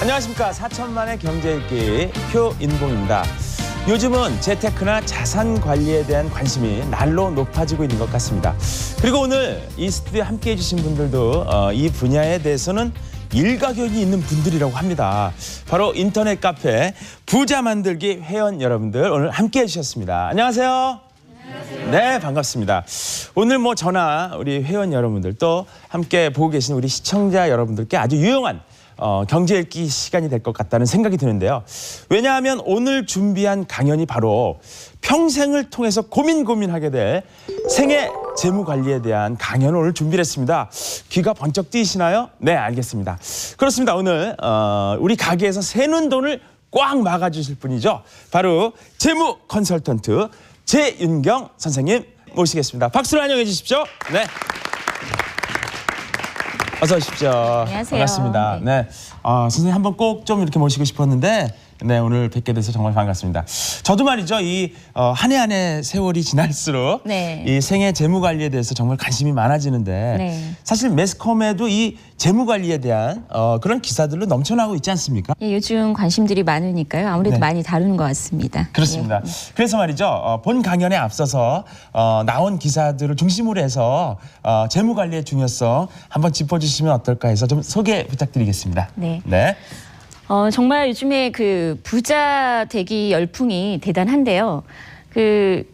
안녕하십니까. 4천만의 경제 읽기 표인봉입니다. 요즘은 재테크나 자산 관리에 대한 관심이 날로 높아지고 있는 것 같습니다. 그리고 오늘 이 스튜디오에 함께해 주신 분들도 이 분야에 대해서는 일가견이 있는 분들이라고 합니다. 바로 인터넷 카페 부자 만들기 회원 여러분들 오늘 함께해 주셨습니다. 안녕하세요. 안녕하세요. 네, 반갑습니다. 오늘 저나 우리 회원 여러분들 또 함께 보고 계신 우리 시청자 여러분들께 아주 유용한 경제 읽기 시간이 될 것 같다는 생각이 드는데요. 왜냐하면 오늘 준비한 강연이 바로 평생을 통해서 고민하게 될 생애 재무 관리에 대한 강연을 오늘 준비를 했습니다. 귀가 번쩍 뜨이시나요? 네, 알겠습니다. 그렇습니다. 오늘 우리 가게에서 새는 돈을 꽉 막아주실 분이죠. 바로 재무 컨설턴트 재윤경 선생님 모시겠습니다. 박수로 환영해 주십시오. 네. 어서 오십시오. 안녕하세요. 반갑습니다. 네. 선생님 한번 꼭 좀 이렇게 모시고 싶었는데 네, 오늘 뵙게 돼서 정말 반갑습니다. 저도 말이죠. 이 한 해 한 해 세월이 지날수록 네. 이 생애 재무 관리에 대해서 정말 관심이 많아지는데 네. 사실 매스컴에도 이 재무 관리에 대한 그런 기사들로 넘쳐나고 있지 않습니까? 예, 요즘 관심들이 많으니까요. 아무래도 네. 많이 다루는 것 같습니다. 그렇습니다. 그래서 말이죠. 본 강연에 앞서서 나온 기사들을 중심으로 해서 재무 관리의 중요성 한번 짚어주시면 어떨까 해서 좀 소개 부탁드리겠습니다. 네. 네. 정말 요즘에 그 부자 되기 열풍이 대단한데요. 그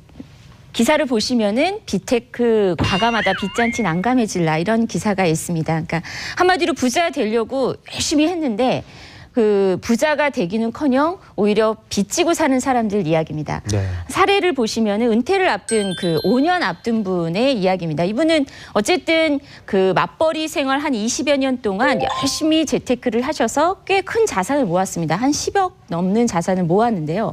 기사를 보시면은 비테크 과감하다 빚잔치 난감해질라 이런 기사가 있습니다. 그러니까 한마디로 부자 되려고 열심히 했는데 그 부자가 되기는커녕 오히려 빚지고 사는 사람들 이야기입니다. 네. 사례를 보시면은 은퇴를 앞둔 그 5년 앞둔 분의 이야기입니다. 이분은 어쨌든 그 맞벌이 생활 한 20여 년 동안 열심히 재테크를 하셔서 꽤 큰 자산을 모았습니다. 한 10억 넘는 자산을 모았는데요.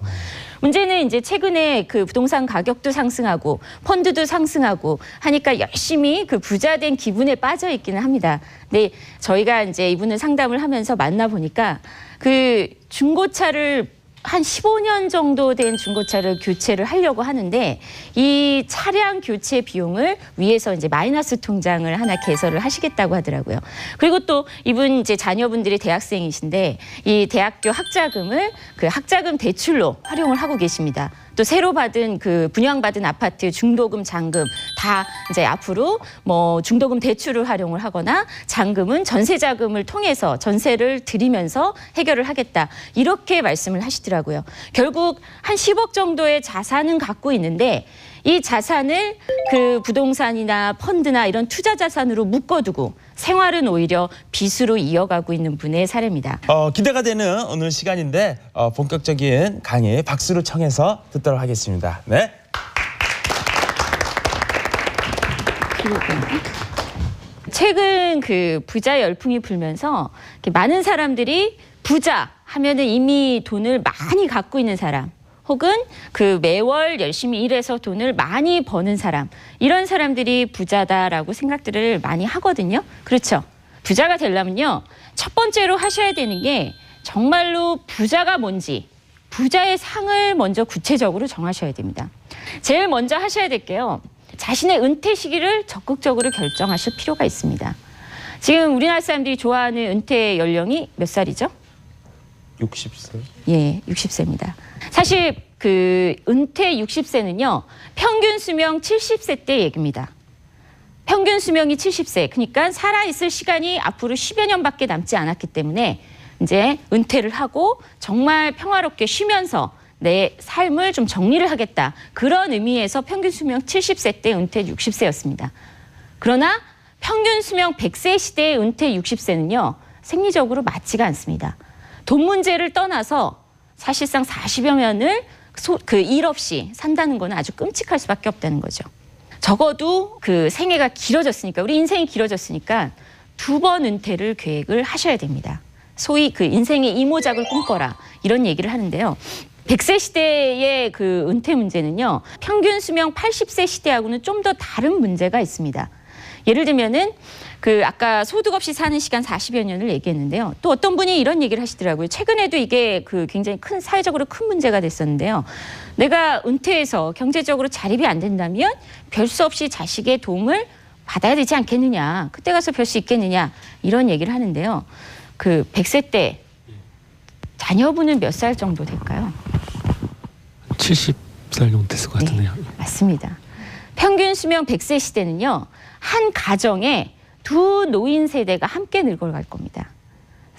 문제는 이제 최근에 그 부동산 가격도 상승하고 펀드도 상승하고 하니까 열심히 그 부자 된 기분에 빠져 있기는 합니다. 근데 저희가 이제 이분을 상담을 하면서 만나보니까 그 중고차를 한 15년 정도 된 중고차를 교체를 하려고 하는데 이 차량 교체 비용을 위해서 이제 마이너스 통장을 하나 개설을 하시겠다고 하더라고요. 그리고 또 이분 이제 자녀분들이 대학생이신데 이 대학교 학자금을 그 학자금 대출로 활용을 하고 계십니다. 또 새로 받은 그 분양받은 아파트 중도금, 잔금 다 이제 앞으로 중도금 대출을 활용을 하거나 잔금은 전세 자금을 통해서 전세를 드리면서 해결을 하겠다. 이렇게 말씀을 하시더라고요. 결국 한 10억 정도의 자산은 갖고 있는데 이 자산을 그 부동산이나 펀드나 이런 투자 자산으로 묶어두고 생활은 오히려 빚으로 이어가고 있는 분의 사례입니다. 기대가 되는 오늘 시간인데 본격적인 강의 박수로 청해서 듣도록 하겠습니다. 네. 최근 그 부자 열풍이 불면서 많은 사람들이 부자 하면은 이미 돈을 많이 갖고 있는 사람, 혹은 그 매월 열심히 일해서 돈을 많이 버는 사람, 이런 사람들이 부자다라고 생각들을 많이 하거든요. 그렇죠? 부자가 되려면요, 첫 번째로 하셔야 되는 게 정말로 부자가 뭔지, 부자의 상을 먼저 구체적으로 정하셔야 됩니다. 제일 먼저 하셔야 될 게요, 자신의 은퇴 시기를 적극적으로 결정하실 필요가 있습니다. 지금 우리나라 사람들이 좋아하는 은퇴 연령이 몇 살이죠? 60세. 예, 60세입니다. 사실 그 은퇴 60세는요, 평균 수명 70세 때 얘기입니다. 평균 수명이 70세, 그러니까 살아있을 시간이 앞으로 10여 년밖에 남지 않았기 때문에 이제 은퇴를 하고 정말 평화롭게 쉬면서 내 삶을 좀 정리를 하겠다. 그런 의미에서 평균 수명 70세 때 은퇴 60세였습니다. 그러나 평균 수명 100세 시대의 은퇴 60세는요, 생리적으로 맞지가 않습니다. 돈 문제를 떠나서 사실상 40여 년을 그 일 없이 산다는 건 아주 끔찍할 수밖에 없다는 거죠. 적어도 그 생애가 길어졌으니까, 우리 인생이 길어졌으니까 2번 은퇴를 계획을 하셔야 됩니다. 소위 그 인생의 이모작을 꿈꿔라, 이런 얘기를 하는데요. 100세 시대의 그 은퇴 문제는요, 평균 수명 80세 시대하고는 좀 더 다른 문제가 있습니다. 예를 들면은 그 아까 소득 없이 사는 시간 40여 년을 얘기했는데요. 또 어떤 분이 이런 얘기를 하시더라고요. 최근에도 이게 그 굉장히 큰 사회적으로 큰 문제가 됐었는데요. 내가 은퇴해서 경제적으로 자립이 안 된다면 별 수 없이 자식의 도움을 받아야 되지 않겠느냐. 그때 가서 별 수 있겠느냐. 이런 얘기를 하는데요. 그 100세 때 자녀분은 몇 살 정도 될까요? 70살 정도 됐을 것 같은데요. 네, 맞습니다. 평균 수명 100세 시대는요. 한 가정에 두 노인 세대가 함께 늙어갈 겁니다.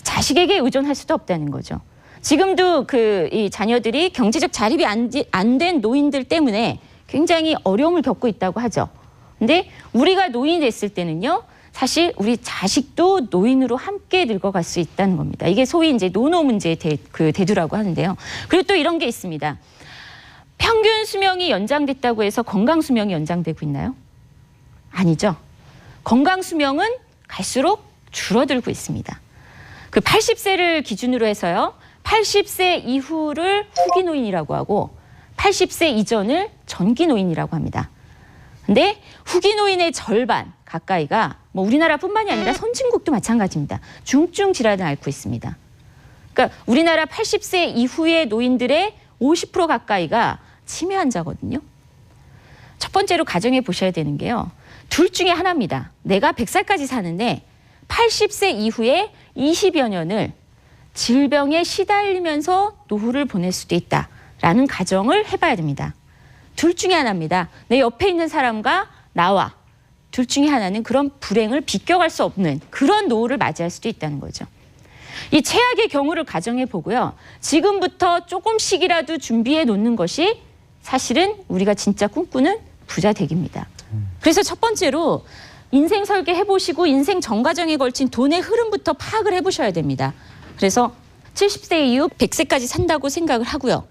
자식에게 의존할 수도 없다는 거죠. 지금도 이 자녀들이 경제적 자립이 안 된 노인들 때문에 굉장히 어려움을 겪고 있다고 하죠. 근데 우리가 노인이 됐을 때는요. 사실 우리 자식도 노인으로 함께 늙어갈 수 있다는 겁니다. 이게 소위 이제 노노 문제의 대두라고 하는데요. 그리고 또 이런 게 있습니다. 평균 수명이 연장됐다고 해서 건강 수명이 연장되고 있나요? 아니죠. 건강 수명은 갈수록 줄어들고 있습니다. 그 80세를 기준으로 해서요. 80세 이후를 후기 노인이라고 하고 80세 이전을 전기 노인이라고 합니다. 근데 후기 노인의 절반 가까이가 뭐 우리나라뿐만이 아니라 선진국도 마찬가지입니다. 중증 질환을 앓고 있습니다. 그러니까 우리나라 80세 이후의 노인들의 50% 가까이가 치매 환자거든요. 첫 번째로 가정해 보셔야 되는 게요. 둘 중에 하나입니다. 내가 100살까지 사는데 80세 이후에 20여 년을 질병에 시달리면서 노후를 보낼 수도 있다라는 가정을 해봐야 됩니다. 둘 중에 하나입니다. 내 옆에 있는 사람과 나와 둘 중에 하나는 그런 불행을 비껴갈 수 없는 그런 노후를 맞이할 수도 있다는 거죠. 이 최악의 경우를 가정해 보고요. 지금부터 조금씩이라도 준비해 놓는 것이 사실은 우리가 진짜 꿈꾸는 부자 되기입니다. 그래서 첫 번째로 인생 설계 해보시고 인생 전 과정에 걸친 돈의 흐름부터 파악을 해보셔야 됩니다. 그래서 70세 이후 100세까지 산다고 생각을 하고요.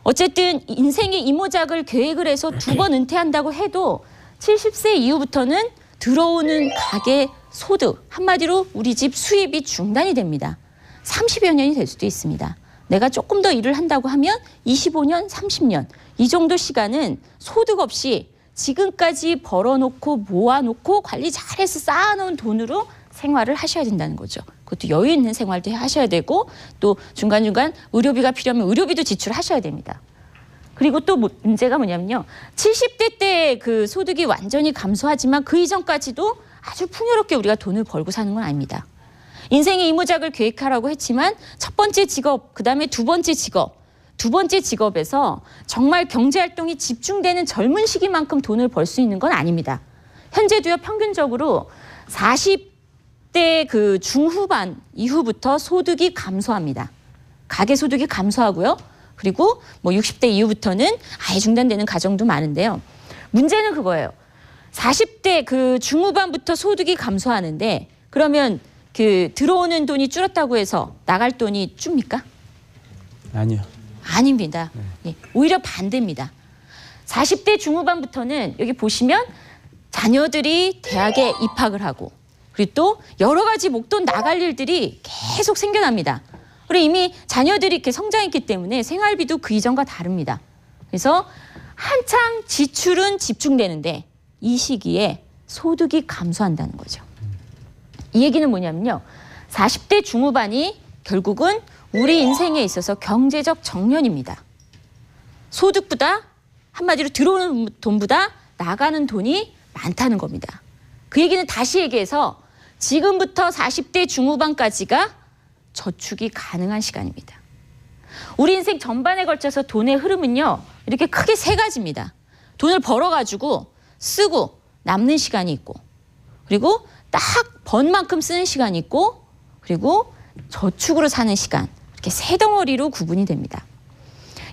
어쨌든 인생의 이모작을 계획을 해서 2번 은퇴한다고 해도 70세 이후부터는 들어오는 가계 소득, 한마디로 우리 집 수입이 중단이 됩니다. 30여 년이 될 수도 있습니다. 내가 조금 더 일을 한다고 하면 25년, 30년 이 정도 시간은 소득 없이 지금까지 벌어놓고 모아놓고 관리 잘해서 쌓아놓은 돈으로 생활을 하셔야 된다는 거죠. 그것도 여유 있는 생활도 하셔야 되고 또 중간중간 의료비가 필요하면 의료비도 지출하셔야 됩니다. 그리고 또 문제가 뭐냐면요. 70대 때 그 소득이 완전히 감소하지만 그 이전까지도 아주 풍요롭게 우리가 돈을 벌고 사는 건 아닙니다. 인생의 이모작을 계획하라고 했지만 첫 번째 직업, 그다음에 두 번째 직업에서 정말 경제활동이 집중되는 젊은 시기만큼 돈을 벌 수 있는 건 아닙니다. 현재도요 평균적으로 40대 그 중후반 이후부터 소득이 감소합니다. 가계 소득이 감소하고요. 그리고 뭐 60대 이후부터는 아예 중단되는 가정도 많은데요. 문제는 그거예요. 40대 그 중후반부터 소득이 감소하는데 그러면 그 들어오는 돈이 줄었다고 해서 나갈 돈이 줍니까? 아니요. 아닙니다. 예, 오히려 반대입니다. 40대 중후반부터는 여기 보시면 자녀들이 대학에 입학을 하고 그리고 또 여러 가지 목돈 나갈 일들이 계속 생겨납니다. 그리고 이미 자녀들이 이렇게 성장했기 때문에 생활비도 그 이전과 다릅니다. 그래서 한창 지출은 집중되는데 이 시기에 소득이 감소한다는 거죠. 이 얘기는 뭐냐면요. 40대 중후반이 결국은 우리 인생에 있어서 경제적 정년입니다. 소득보다 한마디로 들어오는 돈보다 나가는 돈이 많다는 겁니다. 그 얘기는 다시 얘기해서 지금부터 40대 중후반까지가 저축이 가능한 시간입니다. 우리 인생 전반에 걸쳐서 돈의 흐름은요. 이렇게 크게 세 가지입니다. 돈을 벌어가지고 쓰고 남는 시간이 있고 그리고 딱 번 만큼 쓰는 시간이 있고 그리고 저축으로 사는 시간 이렇게 세 덩어리로 구분이 됩니다.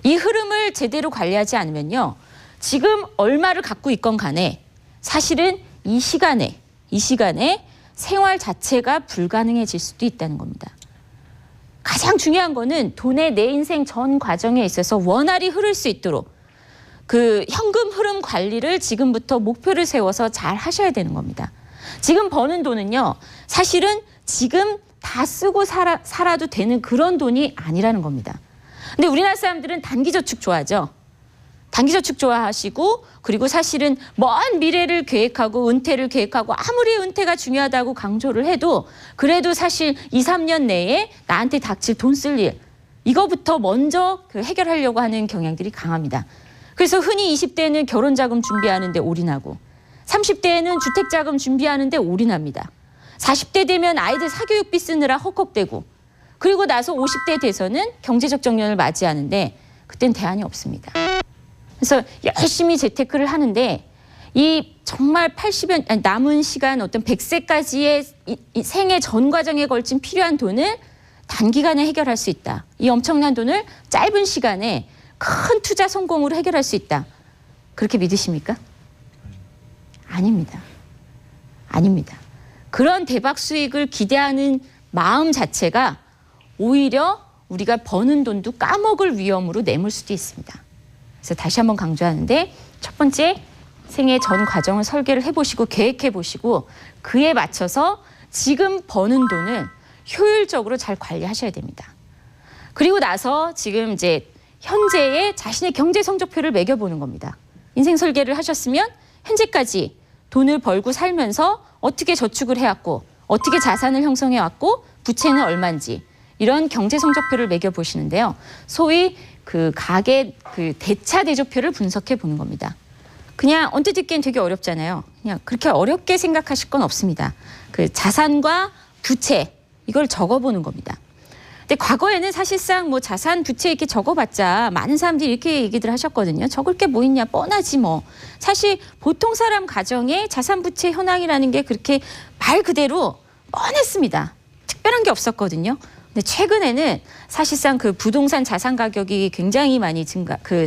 이 흐름을 제대로 관리하지 않으면요. 지금 얼마를 갖고 있건 간에 사실은 이 시간에 생활 자체가 불가능해질 수도 있다는 겁니다. 가장 중요한 거는 돈의 내 인생 전 과정에 있어서 원활히 흐를 수 있도록 그 현금 흐름 관리를 지금부터 목표를 세워서 잘 하셔야 되는 겁니다. 지금 버는 돈은요. 사실은 지금 다 쓰고 살아도 되는 그런 돈이 아니라는 겁니다. 근데 우리나라 사람들은 단기저축 좋아하죠. 단기저축 좋아하시고 그리고 사실은 먼 미래를 계획하고 은퇴를 계획하고 아무리 은퇴가 중요하다고 강조를 해도 그래도 사실 2, 3년 내에 나한테 닥칠 돈 쓸 일 이거부터 먼저 해결하려고 하는 경향들이 강합니다. 그래서 흔히 20대는 결혼자금 준비하는데 올인하고 30대에는 주택자금 준비하는데 올인합니다. 40대 되면 아이들 사교육비 쓰느라 헉헉대고 그리고 나서 50대 돼서는 경제적 정년을 맞이하는데 그땐 대안이 없습니다. 그래서 열심히 재테크를 하는데 이 정말 80여 남은 시간 어떤 100세까지의 이 생애 전 과정에 걸친 필요한 돈을 단기간에 해결할 수 있다. 이 엄청난 돈을 짧은 시간에 큰 투자 성공으로 해결할 수 있다. 그렇게 믿으십니까? 아닙니다. 아닙니다. 그런 대박 수익을 기대하는 마음 자체가 오히려 우리가 버는 돈도 까먹을 위험으로 내몰 수도 있습니다. 그래서 다시 한번 강조하는데 첫 번째 생애 전 과정을 설계를 해보시고 계획해보시고 그에 맞춰서 지금 버는 돈을 효율적으로 잘 관리하셔야 됩니다. 그리고 나서 지금 이제 현재의 자신의 경제 성적표를 매겨보는 겁니다. 인생 설계를 하셨으면 현재까지 돈을 벌고 살면서 어떻게 저축을 해왔고 어떻게 자산을 형성해왔고 부채는 얼마인지 이런 경제 성적표를 매겨보시는데요. 소위 그 가계 그 대차 대조표를 분석해 보는 겁니다. 그냥 언뜻 듣기엔 되게 어렵잖아요. 그냥 그렇게 어렵게 생각하실 건 없습니다. 그 자산과 부채 이걸 적어보는 겁니다. 근데 과거에는 사실상 뭐 자산, 부채 이렇게 적어봤자 많은 사람들이 이렇게 얘기들 하셨거든요. 적을 게 뭐 있냐, 뻔하지 뭐. 사실 보통 사람 가정에 자산, 부채 현황이라는 게 그렇게 말 그대로 뻔했습니다. 특별한 게 없었거든요. 근데 최근에는 사실상 그 부동산 자산 가격이 굉장히 많이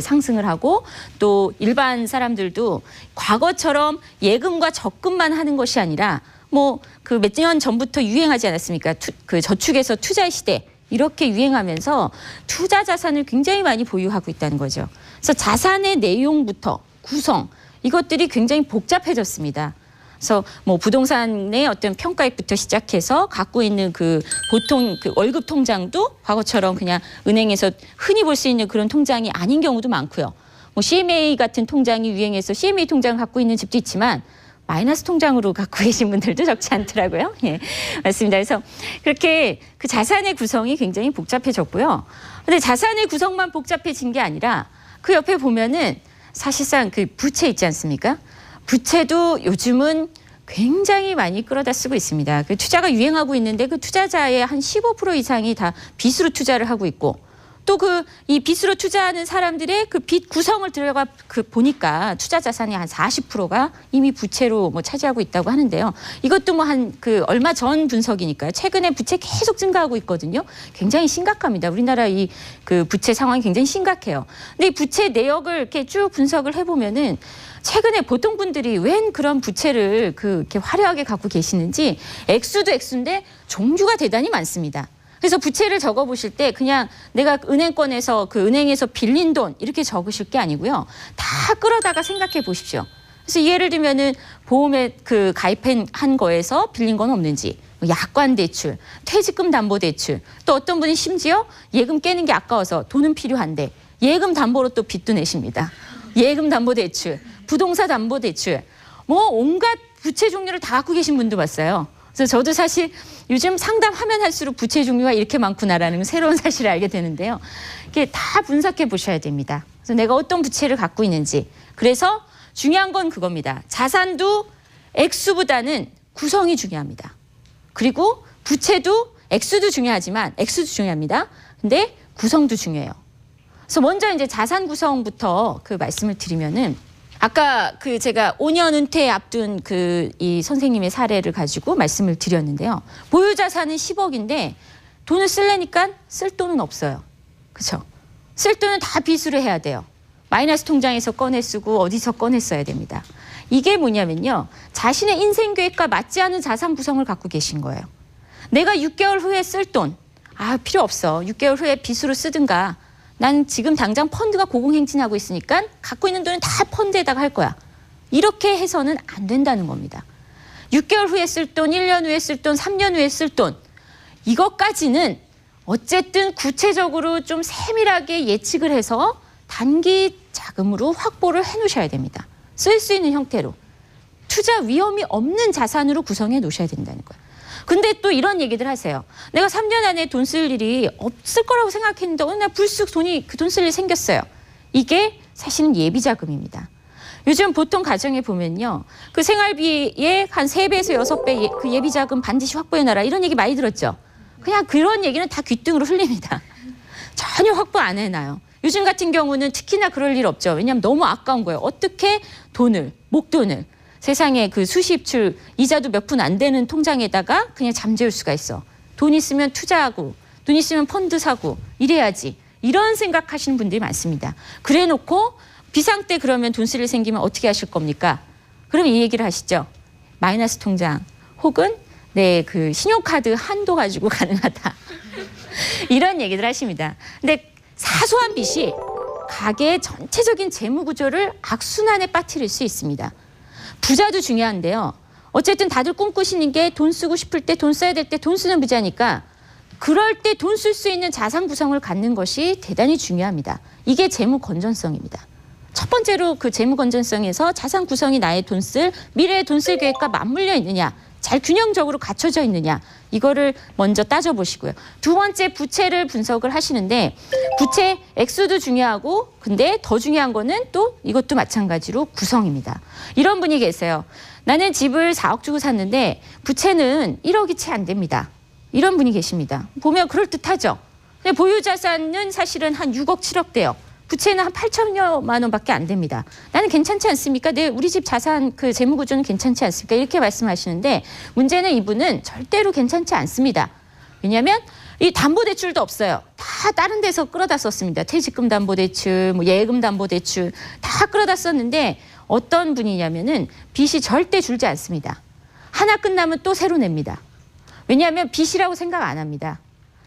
상승을 하고 또 일반 사람들도 과거처럼 예금과 적금만 하는 것이 아니라 뭐 그 몇 년 전부터 유행하지 않았습니까? 그 저축에서 투자 시대 이렇게 유행하면서 투자 자산을 굉장히 많이 보유하고 있다는 거죠. 그래서 자산의 내용부터 구성 이것들이 굉장히 복잡해졌습니다. 그래서 뭐 부동산의 어떤 평가액부터 시작해서 갖고 있는 그 보통 그 월급 통장도 과거처럼 그냥 은행에서 흔히 볼 수 있는 그런 통장이 아닌 경우도 많고요. 뭐 CMA 같은 통장이 유행해서 CMA 통장을 갖고 있는 집도 있지만 마이너스 통장으로 갖고 계신 분들도 적지 않더라고요. 예, 맞습니다. 그래서 그렇게 그 자산의 구성이 굉장히 복잡해졌고요. 근데 자산의 구성만 복잡해진 게 아니라 그 옆에 보면은 사실상 그 부채 있지 않습니까? 부채도 요즘은 굉장히 많이 끌어다 쓰고 있습니다. 그 투자가 유행하고 있는데 그 투자자의 한 15% 이상이 다 빚으로 투자를 하고 있고 또 그 이 빚으로 투자하는 사람들의 그 빚 구성을 들어가 그 보니까 투자 자산이 한 40%가 이미 부채로 뭐 차지하고 있다고 하는데요. 이것도 뭐 한 그 얼마 전 분석이니까요. 최근에 부채 계속 증가하고 있거든요. 굉장히 심각합니다. 우리나라 이 그 부채 상황이 굉장히 심각해요. 근데 이 부채 내역을 이렇게 쭉 분석을 해보면은 최근에 보통 분들이 웬 그런 부채를 이렇게 화려하게 갖고 계시는지 액수도 액수인데 종류가 대단히 많습니다. 그래서 부채를 적어보실 때 그냥 내가 은행권에서 그 은행에서 빌린 돈 이렇게 적으실 게 아니고요. 다 끌어다가 생각해 보십시오. 그래서 예를 들면은 보험에 그 가입한 거에서 빌린 건 없는지, 약관 대출, 퇴직금 담보 대출, 또 어떤 분이 심지어 예금 깨는 게 아까워서 돈은 필요한데 예금 담보로 또 빚도 내십니다. 예금 담보 대출, 부동산 담보 대출, 뭐 온갖 부채 종류를 다 갖고 계신 분도 봤어요. 그래서 저도 사실 요즘 상담하면 할수록 부채 종류가 이렇게 많구나라는 새로운 사실을 알게 되는데요. 이게 다 분석해 보셔야 됩니다. 그래서 내가 어떤 부채를 갖고 있는지. 그래서 중요한 건 그겁니다. 자산도 액수보다는 구성이 중요합니다. 그리고 부채도 액수도 중요하지만 액수도 중요합니다. 근데 구성도 중요해요. 그래서 먼저 이제 자산 구성부터 그 말씀을 드리면은 아까 그 제가 5년 은퇴 앞둔 그 이 선생님의 사례를 가지고 말씀을 드렸는데요. 보유 자산은 10억인데 돈을 쓰려니까 쓸 돈은 없어요. 그렇죠? 쓸 돈은 다 빚으로 해야 돼요. 마이너스 통장에서 꺼내 쓰고 어디서 꺼내 써야 됩니다. 이게 뭐냐면요. 자신의 인생 계획과 맞지 않은 자산 구성을 갖고 계신 거예요. 내가 6개월 후에 쓸 돈, 필요 없어. 6개월 후에 빚으로 쓰든가. 난 지금 당장 펀드가 고공행진하고 있으니까 갖고 있는 돈은 다 펀드에다가 할 거야. 이렇게 해서는 안 된다는 겁니다. 6개월 후에 쓸 돈, 1년 후에 쓸 돈, 3년 후에 쓸 돈. 이것까지는 어쨌든 구체적으로 좀 세밀하게 예측을 해서 단기 자금으로 확보를 해놓으셔야 됩니다. 쓸 수 있는 형태로. 투자 위험이 없는 자산으로 구성해 놓으셔야 된다는 거예요. 근데 또 이런 얘기들 하세요. 내가 3년 안에 돈 쓸 일이 없을 거라고 생각했는데 어느 날 불쑥 그 돈 쓸 일이 생겼어요. 이게 사실은 예비자금입니다. 요즘 보통 가정에 보면요. 그 생활비의 한 3배에서 6배 그 예비자금 반드시 확보해놔라. 이런 얘기 많이 들었죠. 그냥 그런 얘기는 다 귓등으로 흘립니다. 전혀 확보 안 해놔요. 요즘 같은 경우는 특히나 그럴 일 없죠. 왜냐하면 너무 아까운 거예요. 어떻게 돈을, 목돈을 세상에 그 수십출 이자도 몇 푼 안 되는 통장에다가 그냥 잠재울 수가 있어. 돈 있으면 투자하고 돈 있으면 펀드 사고 이래야지. 이런 생각하시는 분들이 많습니다. 그래놓고 비상 때 그러면 돈 쓸 일 생기면 어떻게 하실 겁니까? 그럼 이 얘기를 하시죠. 마이너스 통장 혹은 그 신용카드 한도 가지고 가능하다. 이런 얘기들 하십니다. 근데 사소한 빚이 가계의 전체적인 재무 구조를 악순환에 빠뜨릴 수 있습니다. 부자도 중요한데요. 어쨌든 다들 꿈꾸시는 게 돈 쓰고 싶을 때 돈 써야 될 때 돈 쓰는 부자니까 그럴 때 돈 쓸 수 있는 자산 구성을 갖는 것이 대단히 중요합니다. 이게 재무 건전성입니다. 첫 번째로 그 재무 건전성에서 자산 구성이 나의 돈 쓸, 미래의 돈 쓸 계획과 맞물려 있느냐, 잘 균형적으로 갖춰져 있느냐, 이거를 먼저 따져보시고요. 두 번째, 부채를 분석을 하시는데 부채 액수도 중요하고 근데 더 중요한 거는 또 이것도 마찬가지로 구성입니다. 이런 분이 계세요. 나는 집을 4억 주고 샀는데 부채는 1억이 채 안 됩니다. 이런 분이 계십니다. 보면 그럴듯하죠. 근데 보유 자산은 사실은 한 6억, 7억 돼요. 부채는 한 8천여만 원밖에 안 됩니다. 나는 괜찮지 않습니까? 우리 집 자산 그 재무 구조는 괜찮지 않습니까? 이렇게 말씀하시는데 문제는 이분은 절대로 괜찮지 않습니다. 왜냐하면 이 담보대출도 없어요. 다 다른 데서 끌어다 썼습니다. 퇴직금 담보대출, 뭐 예금 담보대출 다 끌어다 썼는데 어떤 분이냐면은 빚이 절대 줄지 않습니다. 하나 끝나면 또 새로 냅니다. 왜냐하면 빚이라고 생각 안 합니다.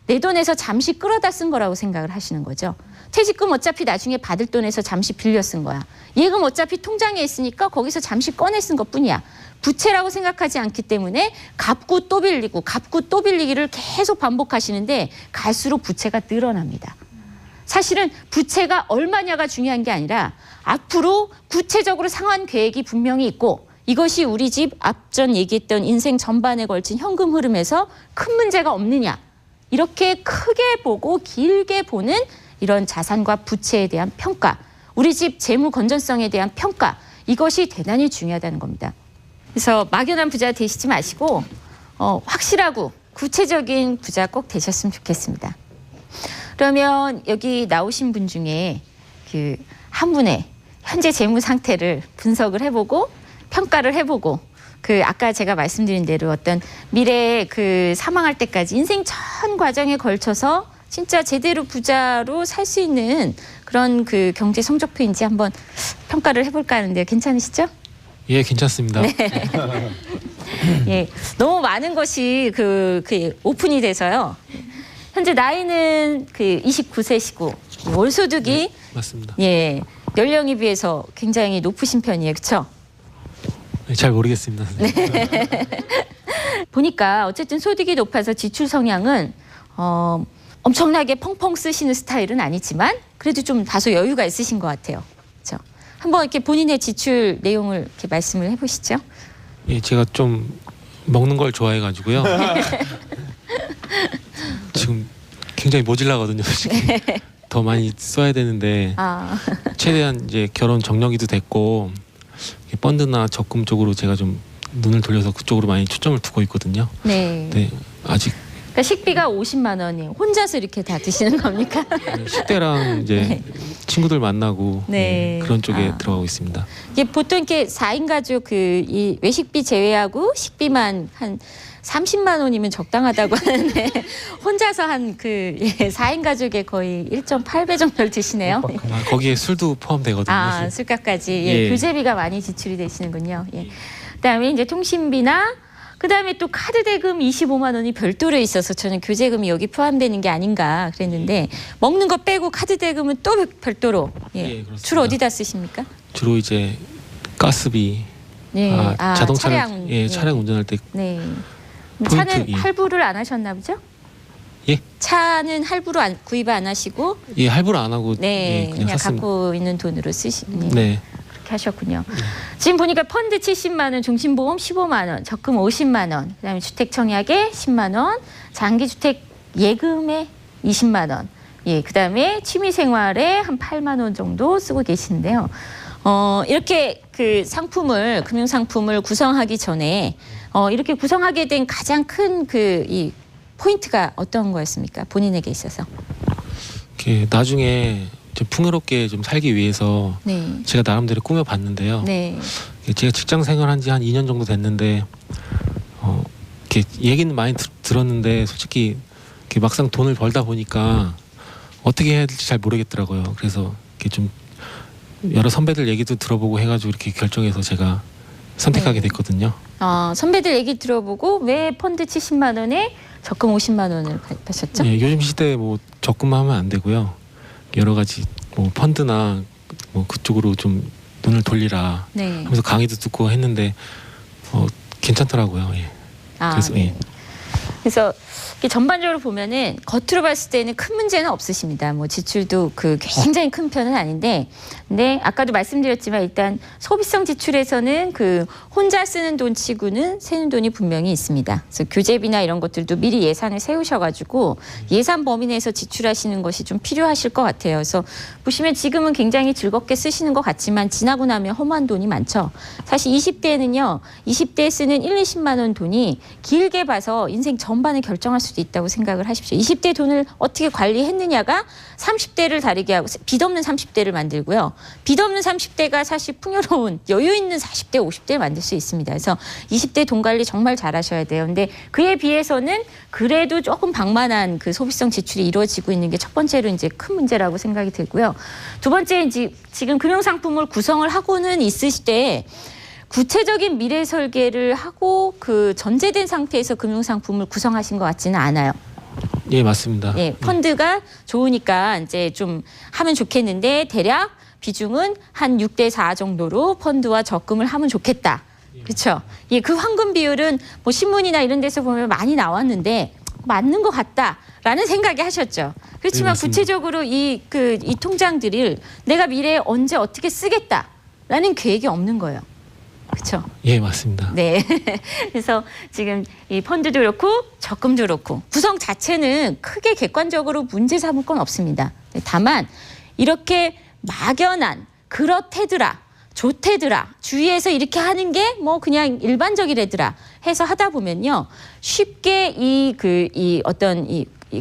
내 돈에서 잠시 끌어다 쓴 거라고 생각을 하시는 거죠. 퇴직금 어차피 나중에 받을 돈에서 잠시 빌려 쓴 거야. 예금 어차피 통장에 있으니까 거기서 잠시 꺼내 쓴 것뿐이야. 부채라고 생각하지 않기 때문에 갚고 또 빌리고 갚고 또 빌리기를 계속 반복하시는데 갈수록 부채가 늘어납니다. 사실은 부채가 얼마냐가 중요한 게 아니라 앞으로 구체적으로 상환 계획이 분명히 있고 이것이 우리 집 앞전 얘기했던 인생 전반에 걸친 현금 흐름에서 큰 문제가 없느냐. 이렇게 크게 보고 길게 보는 이런 자산과 부채에 대한 평가, 우리 집 재무 건전성에 대한 평가, 이것이 대단히 중요하다는 겁니다. 그래서 막연한 부자 되시지 마시고 확실하고 구체적인 부자 꼭 되셨으면 좋겠습니다. 그러면 여기 나오신 분 중에 그 한 분의 현재 재무 상태를 분석을 해보고 평가를 해보고 그 아까 제가 말씀드린 대로 어떤 미래에 그 사망할 때까지 인생 전 과정에 걸쳐서 진짜 제대로 부자로 살 수 있는 그런 그 경제 성적표인지 한번 평가를 해볼까 하는데요. 괜찮으시죠? 예, 괜찮습니다. 네. 예, 너무 많은 것이 그 오픈이 돼서요. 현재 나이는 그 29세시고 월 소득이 네, 맞습니다. 예, 연령에 비해서 굉장히 높으신 편이에요, 그렇죠? 잘 모르겠습니다. 네. 보니까 어쨌든 소득이 높아서 지출 성향은 엄청나게 펑펑 쓰시는 스타일은 아니지만 그래도 좀 다소 여유가 있으신 것 같아요. 그렇죠? 한번 이렇게 본인의 지출 내용을 이렇게 말씀을 해보시죠. 예, 제가 좀 먹는 걸 좋아해가지고요. 지금 굉장히 모질라거든요. 지금 더 많이 써야 되는데 최대한 이제 결혼 정년기도 됐고 펀드나 적금 쪽으로 제가 좀 눈을 돌려서 그쪽으로 많이 초점을 두고 있거든요. 네. 네, 아직. 그러니까 식비가 50만 원이에요. 혼자서 이렇게 다 드시는 겁니까? 식대랑 이제 친구들 만나고 네. 그런 쪽에 들어가고 있습니다. 이게 보통 이렇게 4인 가족 이 외식비 제외하고 식비만 한 30만 원이면 적당하다고 하는데 혼자서 한 4인 가족의 거의 1.8배 정도를 드시네요. 거기에 술도 포함되거든요. 술값까지 예. 교재비가 많이 지출이 되시는군요. 예. 그다음에 이제 통신비나 그다음에 또 카드 대금 25만 원이 별도로 있어서 저는 교재금이 여기 포함되는 게 아닌가 그랬는데 먹는 거 빼고 카드 대금은 또 별도로. 예, 주로 어디다 쓰십니까? 주로 이제 가스비, 네. 자동차를 차량, 차량 운전할 때. 네. 포인트, 차는 예. 할부를 안 하셨나 보죠? 예? 차는 할부로 구입 안 하시고 예, 할부를 안 하고 네, 그냥 샀습니다. 갖고 있는 돈으로 쓰시는. 네. 그렇게 하셨군요. 지금 보니까 펀드 70만 원, 종신보험 15만 원, 적금 50만 원, 그다음에 주택 청약에 10만 원, 장기 주택 예금에 20만 원. 예, 그다음에 취미 생활에 한 8만 원 정도 쓰고 계시는데요. 이렇게 그 상품을 금융 상품을 구성하기 전에 이렇게 구성하게 된 가장 큰 이 포인트가 어떤 거였습니까? 본인에게 있어서. 이렇게 나중에 좀 풍요롭게 좀 살기 위해서 네. 제가 나름대로 꾸며봤는데요. 네. 제가 직장 생활한 지 한 2년 정도 됐는데 이렇게 얘기는 많이 들었는데 솔직히 이렇게 막상 돈을 벌다 보니까 어떻게 해야 될지 잘 모르겠더라고요. 그래서 이렇게 좀 여러 선배들 얘기도 들어보고 해가지고 이렇게 결정해서 제가 선택하게 됐거든요. 선배들 얘기 들어보고 왜 펀드 70만 원에 적금 50만 원을 가입하셨죠? 예, 요즘 시대에 뭐 적금하면 안 되고요. 여러 가지 뭐 펀드나 뭐 그쪽으로 좀 눈을 돌리라 네. 하면서 강의도 듣고 했는데 괜찮더라고요. 예. 그래서 네. 예. 그래서 이게 전반적으로 보면은 겉으로 봤을 때는 큰 문제는 없으십니다. 뭐 지출도 굉장히 큰 편은 아닌데, 근데 아까도 말씀드렸지만 일단 소비성 지출에서는 혼자 쓰는 돈치고는 새는 돈이 분명히 있습니다. 그래서 교재비나 이런 것들도 미리 예산을 세우셔가지고 예산 범위 내에서 지출하시는 것이 좀 필요하실 것 같아요. 그래서 보시면 지금은 굉장히 즐겁게 쓰시는 것 같지만 지나고 나면 험한 돈이 많죠. 사실 20대에는요, 20대에 쓰는 1, 20만 원 돈이 길게 봐서 인생 전반을 결정할 수도 있다고 생각을 하십시오. 20대 돈을 어떻게 관리했느냐가 30대를 다르게 하고 빚 없는 30대를 만들고요. 빚 없는 30대가 사실 풍요로운 여유 있는 40대, 50대를 만들 수 있습니다. 그래서 20대 돈 관리 정말 잘하셔야 돼요. 근데 그에 비해서는 그래도 조금 방만한 소비성 지출이 이루어지고 있는 게 첫 번째로 이제 큰 문제라고 생각이 들고요. 두 번째 이제 지금 금융상품을 구성을 하고는 있으시되 구체적인 미래 설계를 하고 전제된 상태에서 금융상품을 구성하신 것 같지는 않아요. 예, 맞습니다. 예, 펀드가 좋으니까 이제 좀 하면 좋겠는데 대략 비중은 한 6대 4 정도로 펀드와 적금을 하면 좋겠다. 그렇죠? 예, 그 황금 비율은 뭐 신문이나 이런 데서 보면 많이 나왔는데 맞는 것 같다라는 생각이 하셨죠. 그렇지만 네, 구체적으로 이 통장들을 내가 미래에 언제 어떻게 쓰겠다라는 계획이 없는 거예요. 그렇죠? 예, 맞습니다. 네. 그래서 지금 이 펀드도 그렇고 적금도 그렇고 구성 자체는 크게 객관적으로 문제 삼을 건 없습니다. 다만 이렇게 막연한 그렇대더라, 좋대더라, 주위에서 이렇게 하는 게 뭐 그냥 일반적이래더라 해서 하다 보면요. 쉽게 이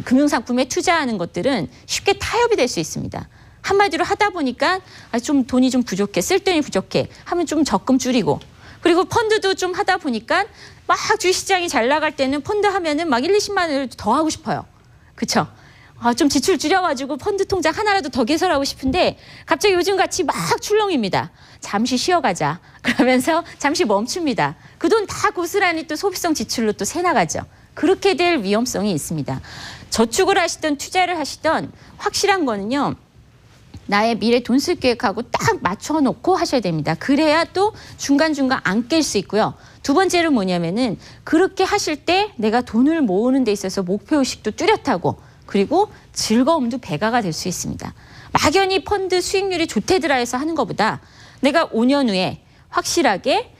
금융상품에 투자하는 것들은 쉽게 타협이 될 수 있습니다. 한마디로 하다 보니까 좀 돈이 좀 부족해, 쓸 돈이 부족해 하면 좀 적금 줄이고, 그리고 펀드도 좀 하다 보니까 막 주식시장이 잘 나갈 때는 펀드 하면은 막 1, 20만 원을 더 하고 싶어요. 그렇죠? 좀 지출 줄여가지고 펀드 통장 하나라도 더 개설하고 싶은데 갑자기 요즘같이 막 출렁입니다. 잠시 쉬어가자. 그러면서 잠시 멈춥니다. 그 돈 다 고스란히 또 소비성 지출로 또 새나가죠. 그렇게 될 위험성이 있습니다. 저축을 하시던 투자를 하시던 확실한 거는요. 나의 미래 돈 쓸 계획하고 딱 맞춰놓고 하셔야 됩니다. 그래야 또 중간중간 안 깰 수 있고요. 두 번째로 뭐냐면은 그렇게 하실 때 내가 돈을 모으는 데 있어서 목표의식도 뚜렷하고 그리고 즐거움도 배가가 될 수 있습니다. 막연히 펀드 수익률이 좋대더라 해서 하는 것보다 내가 5년 후에 확실하게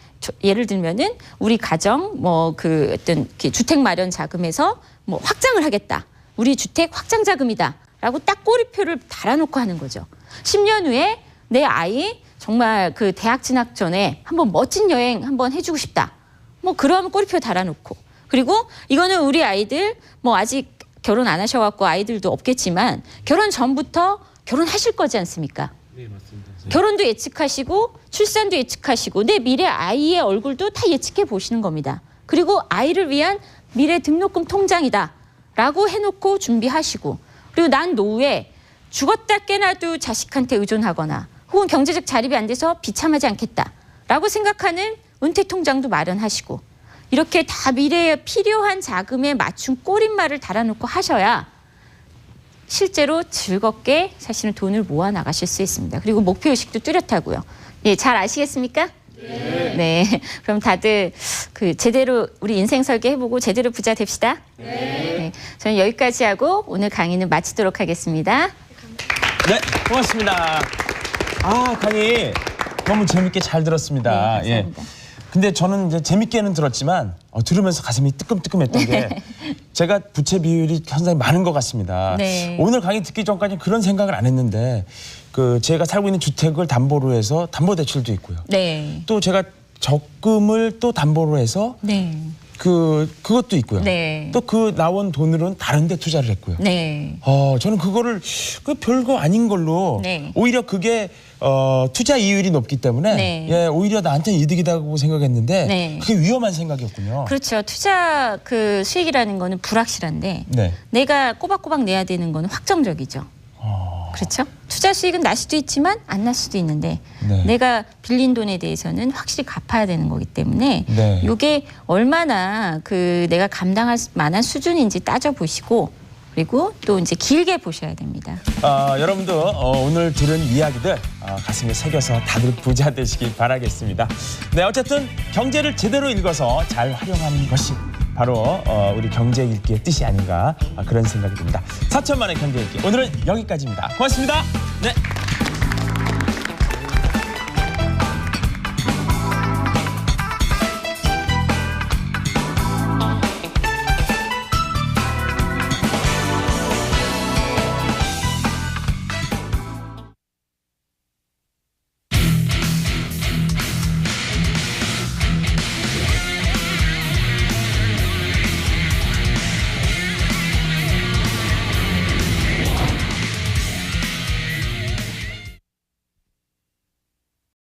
예를 들면은 우리 가정 어떤 주택 마련 자금에서 확장을 하겠다. 우리 주택 확장 자금이다. 라고 딱 꼬리표를 달아놓고 하는 거죠. 10년 후에 내 아이 정말 대학 진학 전에 한번 멋진 여행 한번 해주고 싶다. 그런 꼬리표 달아놓고. 그리고 이거는 우리 아이들 아직 결혼 안 하셔갖고 아이들도 없겠지만 결혼 전부터 결혼하실 거지 않습니까? 네, 맞습니다. 네. 결혼도 예측하시고 출산도 예측하시고 내 미래 아이의 얼굴도 다 예측해 보시는 겁니다. 그리고 아이를 위한 미래 등록금 통장이다. 라고 해놓고 준비하시고 그리고 난 노후에 죽었다 깨나도 자식한테 의존하거나 혹은 경제적 자립이 안 돼서 비참하지 않겠다라고 생각하는 은퇴 통장도 마련하시고 이렇게 다 미래에 필요한 자금에 맞춘 꼬릿말을 달아놓고 하셔야 실제로 즐겁게 사실은 돈을 모아 나가실 수 있습니다. 그리고 목표의식도 뚜렷하고요. 예, 잘 아시겠습니까? 네. 그럼 다들 제대로 우리 인생 설계 해보고 제대로 부자 됩시다. 네. 저는 여기까지 하고 오늘 강의는 마치도록 하겠습니다. 네, 고맙습니다. 강의 너무 재밌게 잘 들었습니다. 네, 감사합니다. 예. 근데 저는 이제 재밌게는 들었지만 들으면서 가슴이 뜨끔뜨끔했던 게 제가 부채 비율이 상당히 많은 것 같습니다. 네. 오늘 강의 듣기 전까지 그런 생각을 안 했는데 제가 살고 있는 주택을 담보로 해서 담보대출도 있고요. 네. 또 제가 적금을 또 담보로 해서 네. 그것도 있고요. 네. 또 그 나온 돈으로는 다른 데 투자를 했고요. 네. 저는 그거를 별거 아닌 걸로 네. 오히려 그게 투자 이율이 높기 때문에 네. 예, 오히려 나한테 이득이다고 생각했는데 네. 그게 위험한 생각이었군요. 그렇죠. 투자 그 수익이라는 거는 불확실한데 네. 내가 꼬박꼬박 내야 되는 거는 확정적이죠. 그렇죠? 투자 수익은 날 수도 있지만 안 날 수도 있는데 네. 내가 빌린 돈에 대해서는 확실히 갚아야 되는 거기 때문에 네. 이게 얼마나 그 내가 감당할 만한 수준인지 따져보시고 그리고 또 이제 길게 보셔야 됩니다. 여러분도 오늘 들은 이야기들 가슴에 새겨서 다들 부자 되시길 바라겠습니다. 네, 어쨌든 경제를 제대로 읽어서 잘 활용하는 것이 바로 우리 경제 읽기의 뜻이 아닌가 그런 생각이 듭니다. 4천만의 경제 읽기 오늘은 여기까지입니다. 고맙습니다. 네.